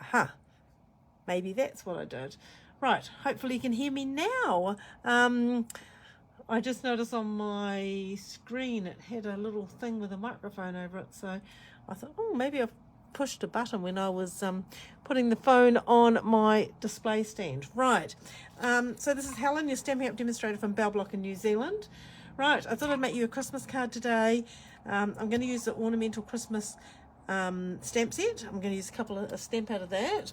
Aha, maybe that's what I did. Right, hopefully you can hear me now. I just noticed on my screen it had a little thing with a microphone over it, so I thought, oh, maybe I've pushed a button when I was putting the phone on my display stand. Right, so this is Helen, your Stampin' Up demonstrator from Bell Block in New Zealand. Right, I thought I'd make you a Christmas card today. I'm going to use the ornamental Christmas stamp set. I'm going to use a stamp out of that.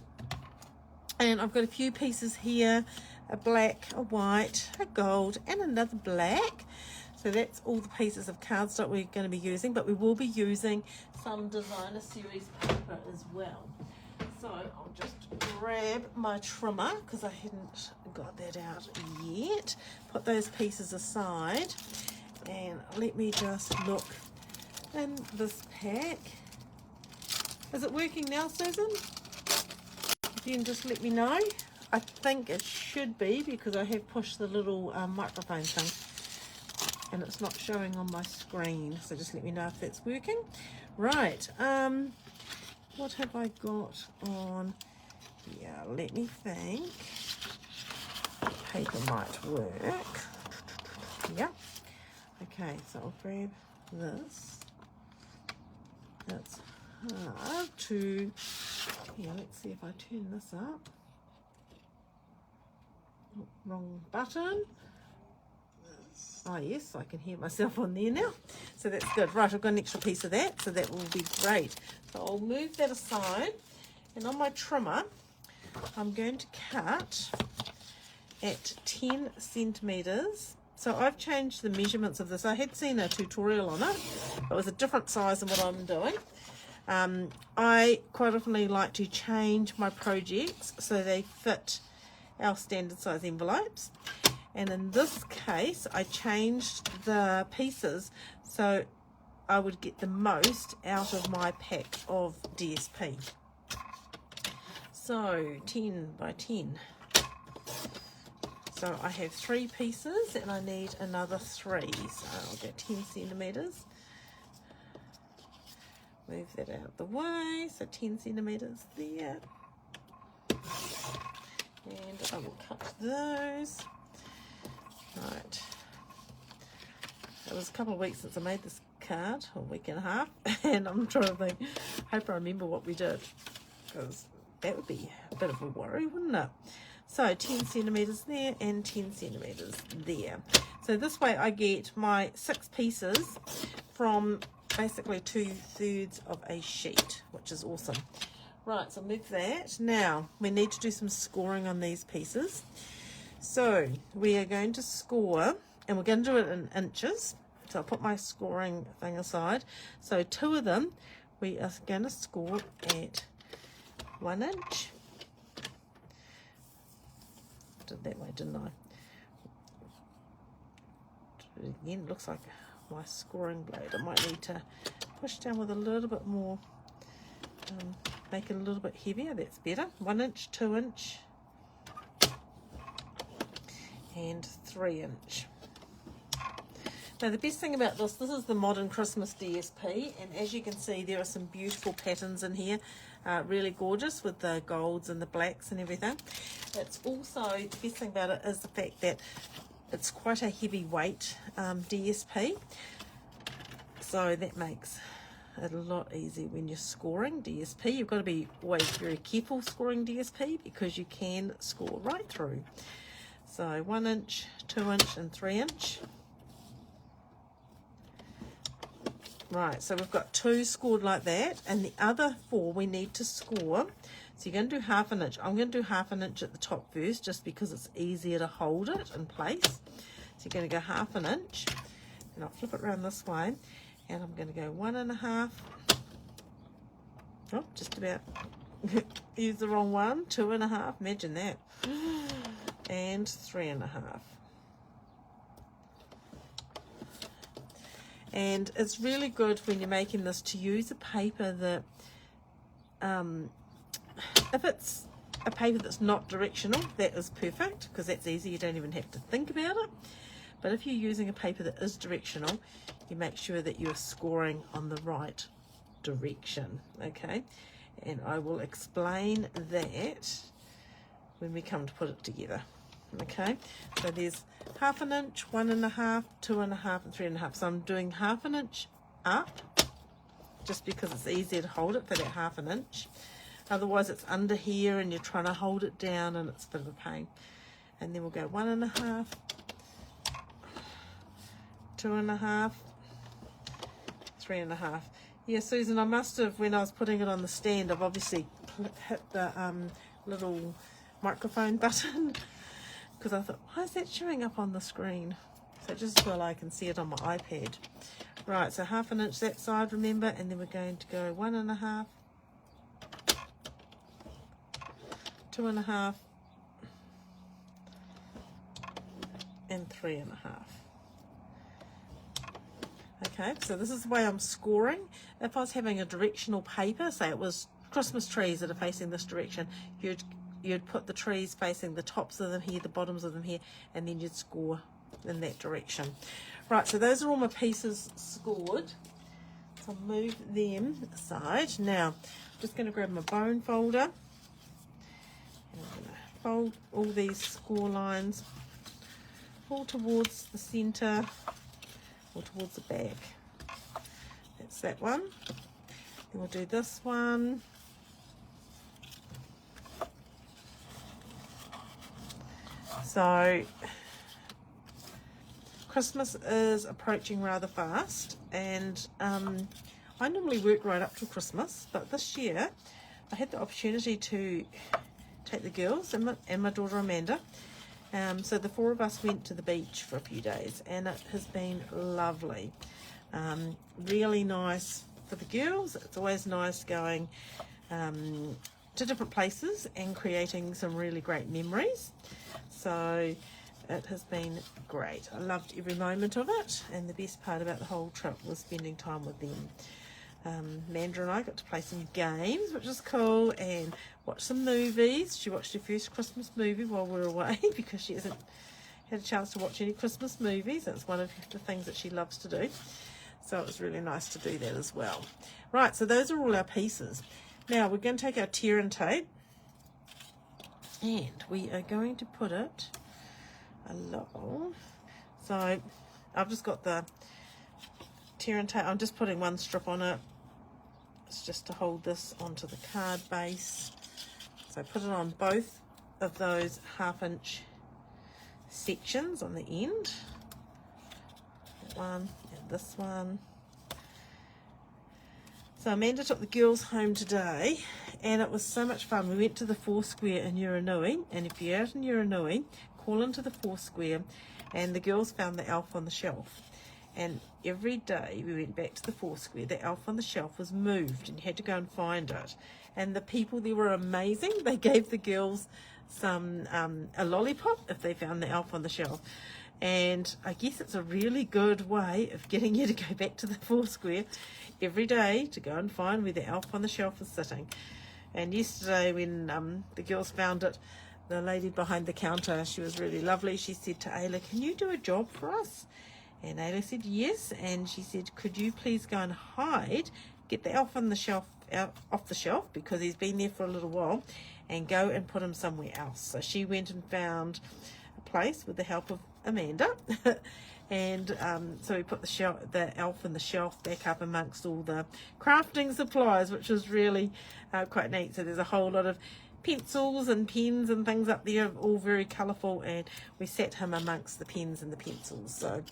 And I've got a few pieces here, a black, a white, a gold, and another black. So that's all the pieces of cardstock we're going to be using, but we will be using some designer series paper as well. So I'll just grab my trimmer because I hadn't got that out yet. Put those pieces aside and let me just look in this pack. Is it working now, Susan? If you can just let me know. I think it should be because I have pushed the little microphone thing and it's not showing on my screen, so just let me know if that's working. Right, what have I got on here? Let me think. Paper might work. Yeah. Okay, so I'll grab this. That's hard to, yeah, let's see if I turn this up. Oh, wrong button. Oh yes, I can hear myself on there now. So that's good. Right, I've got an extra piece of that, so that will be great. So I'll move that aside. And on my trimmer, I'm going to cut at 10 centimeters. So I've changed the measurements of this. I had seen a tutorial on it. It was a different size than what I'm doing. I quite often like to change my projects so they fit our standard size envelopes. And in this case, I changed the pieces so I would get the most out of my pack of DSP. So 10 by 10. So I have 3 pieces and I need another 3. So I'll get 10 centimeters. Move that out of the way. So 10 centimeters there. And I will cut those. Right, it was a couple of weeks since I made this card, or a week and a half, and I'm trying to think, hope I remember what we did, because that would be a bit of a worry, wouldn't it? So 10 centimeters there and 10 centimeters there. So this way I get my 6 pieces from basically 2/3 of a sheet, which is awesome. Right, so move that. Now we need to do some scoring on these pieces. So we are going to score, and we're going to do it in inches. So I'll put my scoring thing aside. So 2 of them, we are going to score at 1 inch. Did that way, didn't I? Do it again. It looks like my scoring blade. I might need to push down with a little bit more, make it a little bit heavier. That's better. 1 inch, 2 inch. And 3 inch. Now the best thing about this is the Modern Christmas DSP, and as you can see there are some beautiful patterns in here, really gorgeous with the golds and the blacks and everything. It's also, the best thing about it is the fact that it's quite a heavy weight DSP, so that makes it a lot easier when you're scoring DSP. You've got to be always very careful scoring DSP because you can score right through. So 1 inch, 2 inch and 3 inch. Right, so we've got 2 scored like that, and the other 4 we need to score. So you're going to do 1/2 inch. I'm going to do 1/2 inch at the top first just because it's easier to hold it in place. So you're going to go 1/2 inch, and I'll flip it around this way, and I'm going to go 1 1/2. Oh, just about use the wrong one. 2 1/2. Imagine that. And 3 1/2. And it's really good when you're making this to use a paper that, if it's a paper that's not directional, that is perfect because that's easy, you don't even have to think about it. But if you're using a paper that is directional, you make sure that you're scoring on the right direction, okay? and I will explain that when we come to put it together. Okay, so there's 1/2 inch, 1.5, 2.5, and 3.5. So I'm doing 1/2 inch up, just because it's easier to hold it for that 1/2 inch. Otherwise it's under here and you're trying to hold it down and it's a bit of a pain. And then we'll go 1.5, 2.5, 3.5. Yeah, Susan, I must have, when I was putting it on the stand, I've obviously hit the little microphone button, because I thought, why is that showing up on the screen? So just so I can see it on my iPad. Right, so 1/2 inch that side, remember, and then we're going to go 1.5, 2.5, and 3.5. Okay, so this is the way I'm scoring. If I was having a directional paper, say it was Christmas trees that are facing this direction, you'd put the trees facing the tops of them here, the bottoms of them here, and then you'd score in that direction. Right, so those are all my pieces scored. So I'll move them aside. Now, I'm just going to grab my bone folder. And I'm going to fold all these score lines all towards the center, or towards the back. That's that one. Then we'll do this one. So Christmas is approaching rather fast, and I normally work right up to Christmas, but this year I had the opportunity to take the girls and my daughter Amanda. So the 4 of us went to the beach for a few days, and it has been lovely. Really nice for the girls. It's always nice going to different places and creating some really great memories. So it has been great. I loved every moment of it, and the best part about the whole trip was spending time with them. Amanda and I got to play some games, which is cool, and watch some movies. She watched her first Christmas movie while we were away, because she hasn't had a chance to watch any Christmas movies. It's one of the things that she loves to do. So it was really nice to do that as well. Right, so those are all our pieces. Now we're going to take our tear and tape, and we are going to put it along. So I've just got the tear and tape. I'm just putting one strip on it. It's just to hold this onto the card base. So put it on both of those 1/2 inch sections on the end. That one and this one. So Amanda took the girls home today, and it was so much fun. We went to the Foursquare in Uranui, and if you're out in Uranui, call into the Foursquare, and the girls found the elf on the shelf. And every day we went back to the Foursquare, the elf on the shelf was moved, and you had to go and find it. And the people there were amazing. They gave the girls some a lollipop if they found the elf on the shelf. And I guess it's a really good way of getting you to go back to the Foursquare every day to go and find where the elf on the shelf is sitting. And yesterday when the girls found it, the lady behind the counter, she was really lovely. She said to Ayla, "Can you do a job for us?" And Ayla said yes, and she said, "Could you please go and hide, get the elf on the shelf out off the shelf, because he's been there for a little while, and go and put him somewhere else." So she went and found a place with the help of Amanda, and so we put the elf on the shelf back up amongst all the crafting supplies, which is really quite neat. So there's a whole lot of pencils and pens and things up there, all very colourful, and we sat him amongst the pens and the pencils. So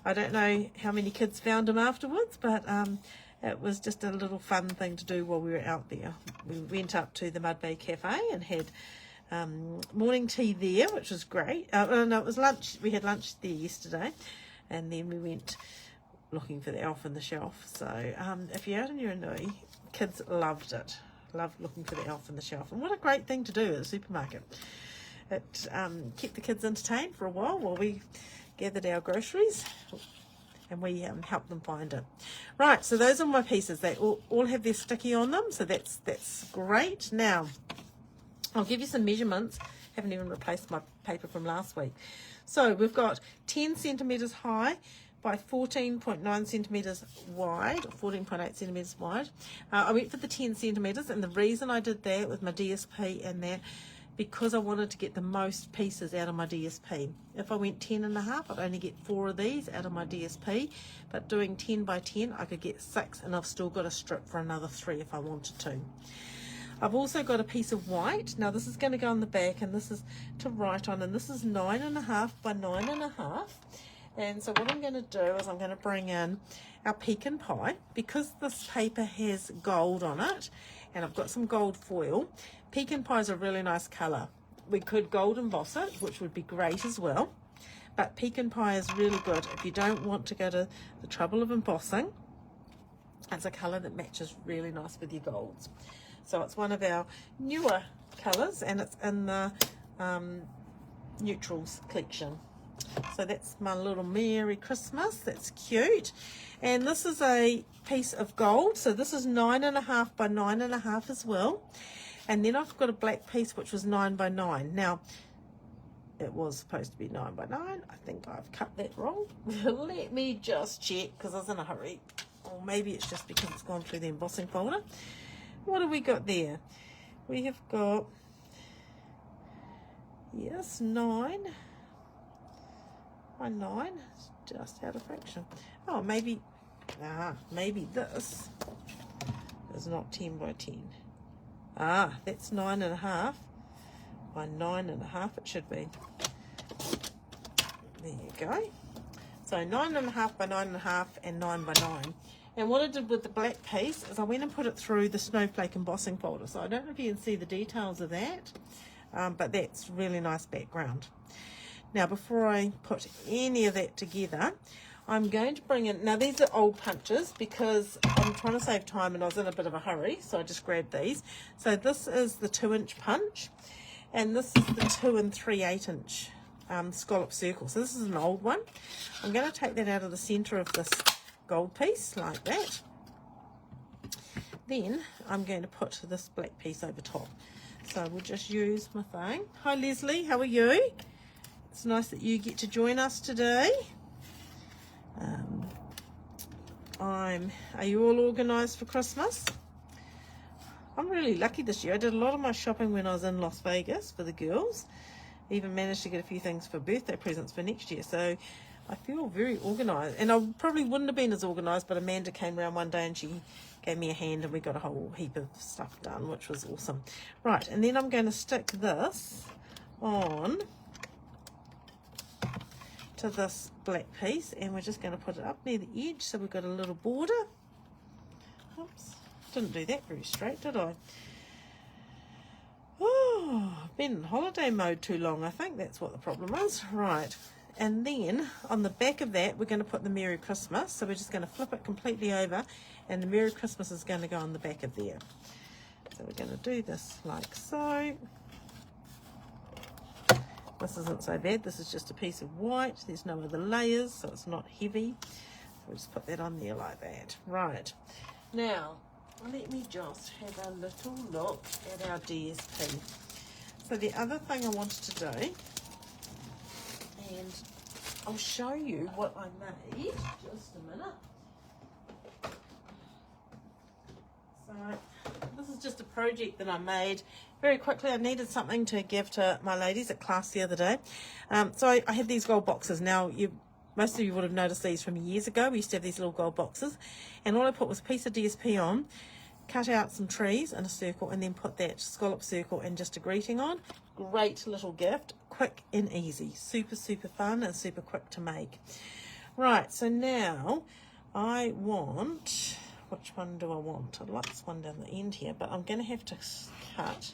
I don't know how many kids found him afterwards, but it was just a little fun thing to do while we were out there. We went up to the Mud Bay Cafe and had morning tea there, which was great. No, it was lunch. We had lunch there yesterday, and then we went looking for the elf on the shelf. So if you're out in Uranui, kids loved it. Loved looking for the elf on the shelf. And what a great thing to do at a supermarket. It kept the kids entertained for a while we gathered our groceries, and we helped them find it. Right, so those are my pieces. They all have their sticky on them, so that's great. Now I'll give you some measurements. Haven't even replaced my paper from last week. So we've got 10 centimeters high by 14.9 centimetres wide, or 14.8 centimetres wide. I went for the 10 centimetres, and the reason I did that with my DSP and that, because I wanted to get the most pieces out of my DSP. If I went 10.5, I'd only get 4 of these out of my DSP, but doing 10 by 10, I could get 6, and I've still got a strip for another 3 if I wanted to. I've also got a piece of white. Now this is going to go on the back, and this is to write on, and this is 9.5 by 9.5. And so what I'm going to do is I'm going to bring in our pecan pie. Because this paper has gold on it, and I've got some gold foil, pecan pie is a really nice colour. We could gold emboss it, which would be great as well, but pecan pie is really good if you don't want to go to the trouble of embossing. It's a colour that matches really nice with your golds. So it's one of our newer colours, and it's in the neutrals collection. So that's my little Merry Christmas. That's cute. And this is a piece of gold. So this is 9.5 by 9.5 as well. And then I've got a black piece which was 9 by 9. Now, it was supposed to be 9 by 9. I think I've cut that wrong. Let me just check, because I was in a hurry. Or maybe it's just because it's gone through the embossing folder. What have we got there? We have got, yes, 9 by 9. It's just out of fraction. Oh, maybe this is not 10 by 10. That's 9.5 by 9.5 it should be. There you go. So 9.5 by 9.5 and 9 by 9. And what I did with the black piece is I went and put it through the snowflake embossing folder. So I don't know if you can see the details of that, but that's really nice background. Now, before I put any of that together, I'm going to bring in, now these are old punches because I'm trying to save time and I was in a bit of a hurry, so I just grabbed these. So this is the 2-inch punch, and this is the 2 3/8 inch scallop circle. So this is an old one. I'm going to take that out of the center of this gold piece like that. Then I'm going to put this black piece over top. So we'll just use my thing. Hi Leslie, how are you? It's nice that you get to join us today. Are you all organised for Christmas? I'm really lucky this year. I did a lot of my shopping when I was in Las Vegas for the girls. Even managed to get a few things for birthday presents for next year. So I feel very organised. And I probably wouldn't have been as organised, but Amanda came around one day and she gave me a hand and we got a whole heap of stuff done, which was awesome. Right, and then I'm going to stick this on to this black piece, and we're just going to put it up near the edge so we've got a little border. Oops, didn't do that very straight, did I? Oh, I've been in holiday mode too long. I think that's what the problem is. Right, and then on the back of that we're going to put the Merry Christmas. So we're just going to flip it completely over, and the Merry Christmas is going to go on the back of there. So we're going to do this like so. This isn't so bad. This is just a piece of white. There's no other layers, so it's not heavy. So we'll just put that on there like that. Right. Now, let me just have a little look at our DSP. So the other thing I wanted to do, and I'll show you what I made. Just a minute. So this is just a project that I made very quickly. I needed something to give to my ladies at class the other day. So I had these gold boxes. Now, most of you would have noticed these from years ago. We used to have these little gold boxes. And all I put was a piece of DSP on, cut out some trees in a circle, and then put that scallop circle and just a greeting on. Great little gift. Quick and easy. Super, super fun and super quick to make. Right, so now I want... Which one do I want? I'd like this one down the end here, but I'm going to have to cut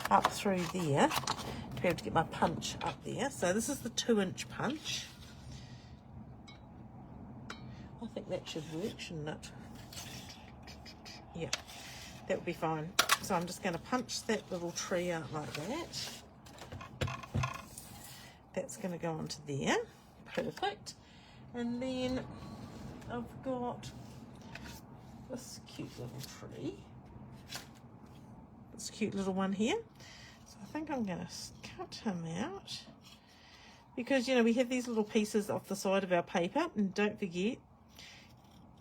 up through there to be able to get my punch up there. So this is the 2-inch punch. I think that should work, shouldn't it? Yeah, that would be fine. So I'm just going to punch that little tree out like that. That's going to go onto there. Perfect. And then I've got this cute little tree, this cute little one here. So I think I'm going to cut him out because, you know, we have these little pieces off the side of our paper, and don't forget,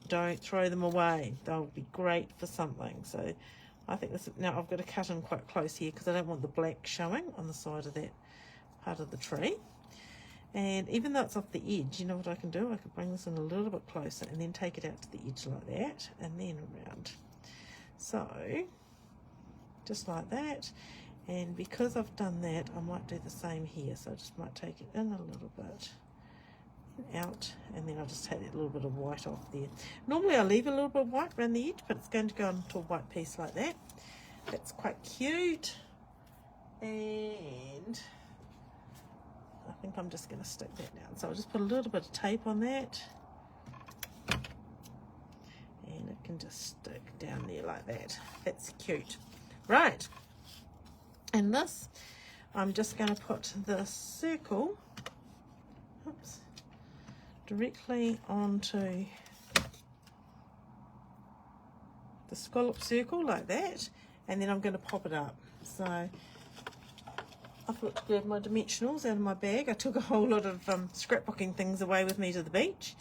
don't throw them away. They'll be great for something. So I think this, now I've got to cut in quite close here because I don't want the black showing on the side of that part of the tree. And even though it's off the edge, you know what I can do? I can bring this in a little bit closer and then take it out to the edge like that, and then around. So, just like that. And because I've done that, I might do the same here. So I just might take it in a little bit, and out, and then I'll just take that little bit of white off there. Normally I leave a little bit of white around the edge, but it's going to go into a white piece like that. That's quite cute. And I think I'm just going to stick that down. So I'll just put a little bit of tape on that. And it can just stick down there like that. That's cute. Right. And this, I'm just going to put the circle, oops, directly onto the scallop circle like that. And then I'm going to pop it up. So I thought to grab my dimensionals out of my bag. I took a whole lot of scrapbooking things away with me to the beach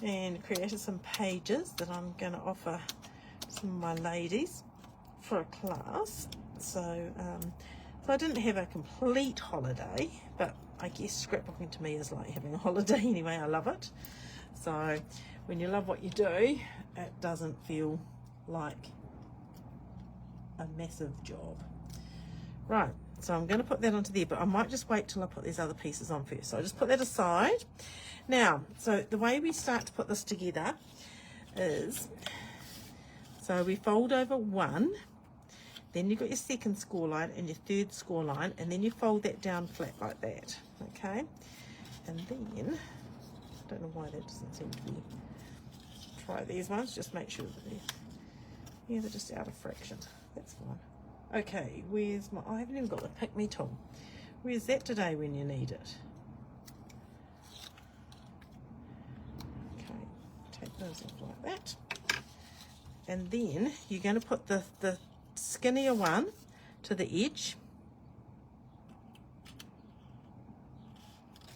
and created some pages that I'm going to offer some of my ladies for a class. So, so I didn't have a complete holiday, but I guess scrapbooking to me is like having a holiday anyway. I love it. So when you love what you do, it doesn't feel like a massive job. Right. So I'm going to put that onto there, but I might just wait till I put these other pieces on first. So I'll just put that aside. Now, so the way we start to put this together is, so we fold over one, then you've got your second score line and your third score line, and then you fold that down flat like that, okay? And then, I don't know why that doesn't seem to be, try these ones, just make sure that they're just out of fraction. That's fine. Okay, where's my, I haven't even got the pick me tool. Where's that today when you need it? Okay, take those off like that. And then you're going to put the skinnier one to the edge.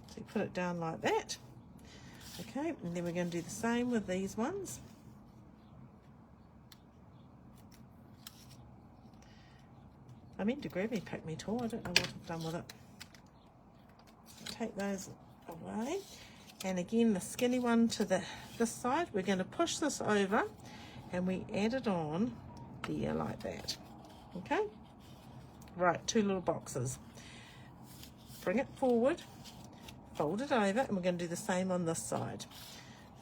So you put it down like that. Okay, and then we're going to do the same with these ones. I meant to grab me pick me tool. I don't know what I've done with it. Take those away. And again, the skinny one to this side. We're going to push this over and we add it on there like that. Okay? Right, two little boxes. Bring it forward, fold it over, and we're going to do the same on this side.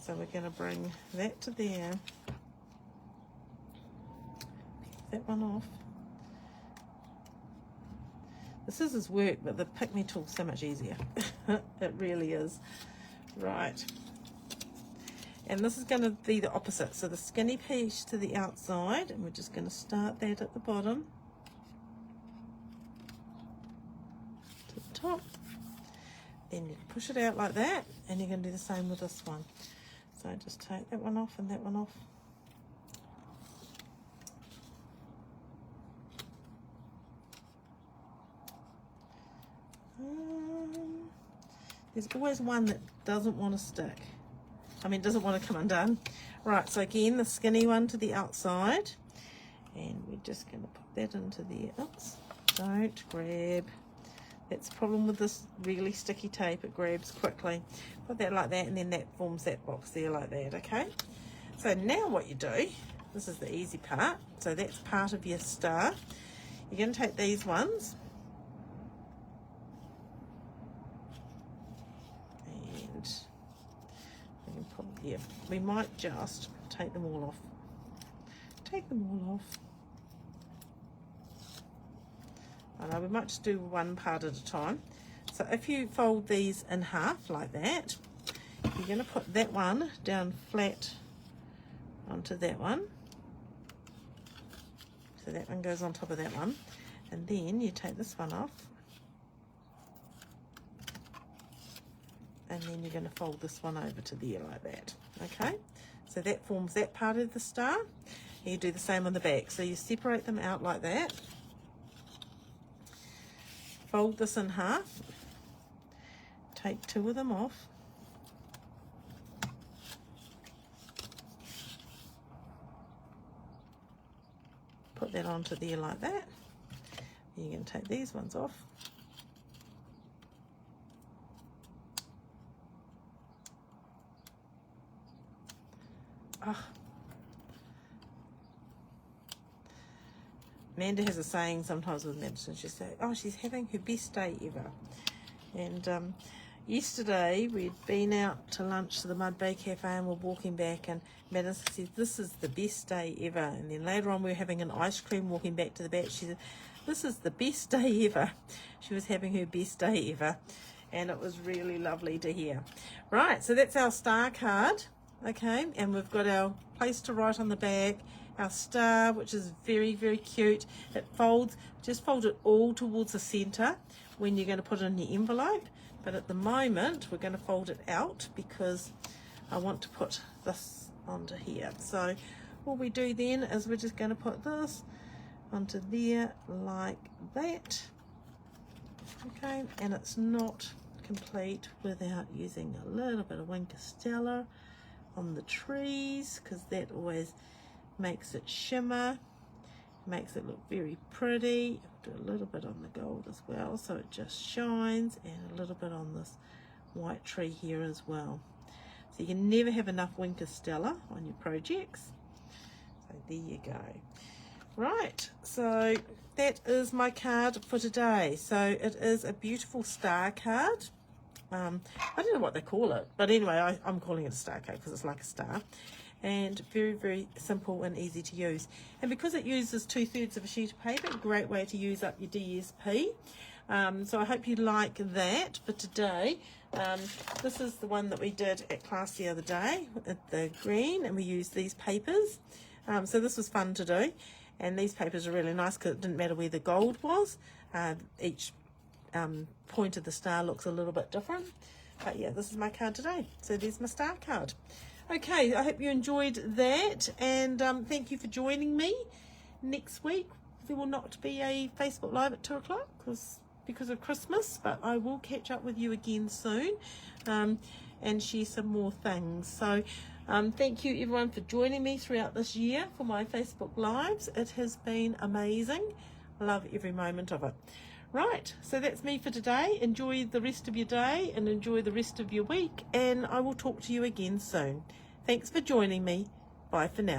So we're going to bring that to there. That one off. This is his work, but the pick me tool's so much easier. It really is. Right. And this is going to be the opposite. So the skinny piece to the outside, and we're just going to start that at the bottom to the top. Then you push it out like that, and you're going to do the same with this one. So just take that one off and that one off. There's always one that doesn't want to stick. Doesn't want to come undone. Right, so again, the skinny one to the outside. And we're just going to put that into there. Oops, don't grab. That's the problem with this really sticky tape. It grabs quickly. Put that like that, and then that forms that box there like that, okay? So now what you do, this is the easy part. So that's part of your star. You're going to take these ones. Yeah, we might just take them all off. Take them all off. I know, we might just do one part at a time. So if you fold these in half like that, you're going to put that one down flat onto that one. So that one goes on top of that one. And then you take this one off. And then you're going to fold this one over to there like that. Okay, so that forms that part of the star. And you do the same on the back. So you separate them out like that. Fold this in half. take 2 of them off. Put that onto there like that. You're going to take these ones off. Oh. Amanda has a saying sometimes with medicine. She says, oh, she's having her best day ever. And yesterday we'd been out to lunch to the Mud Bay Cafe and we're walking back, and Madison said, this is the best day ever. And then later on we were having an ice cream walking back to the back. She said, this is the best day ever. She was having her best day ever. And it was really lovely to hear. Right, so that's our star card. Okay, and we've got our place to write on the back, our star, which is very, very cute. It folds, just fold it all towards the center when you're going to put it in the envelope. But at the moment, we're going to fold it out because I want to put this onto here. So what we do then is we're just going to put this onto there like that. Okay, and it's not complete without using a little bit of Wink of Stella on the trees, because that always makes it shimmer, makes it look very pretty. Do a little bit on the gold as well so it just shines, and a little bit on this white tree here as well. So you can never have enough Wink of Stella on your projects. So there you go. Right, so that is my card for today. So it is a beautiful star card. I don't know what they call it, but anyway, I'm calling it a star card because it's like a star, and very, very simple and easy to use. And because it uses 2/3 of a sheet of paper, great way to use up your DSP. So I hope you like that for today. This is the one that we did at class the other day, at the green, and we used these papers. So this was fun to do, and these papers are really nice because it didn't matter where the gold was. Each point of the star looks a little bit different, but yeah, this is my card today. So there's my star card. Okay, I hope you enjoyed that, and thank you for joining me. Next week there will not be a Facebook Live at 2 o'clock because of Christmas, but I will catch up with you again soon and share some more things. So thank you everyone for joining me throughout this year for my Facebook Lives. It has been amazing. I love every moment of it. Right, so that's me for today. Enjoy the rest of your day and enjoy the rest of your week, and I will talk to you again soon. Thanks for joining me. Bye for now.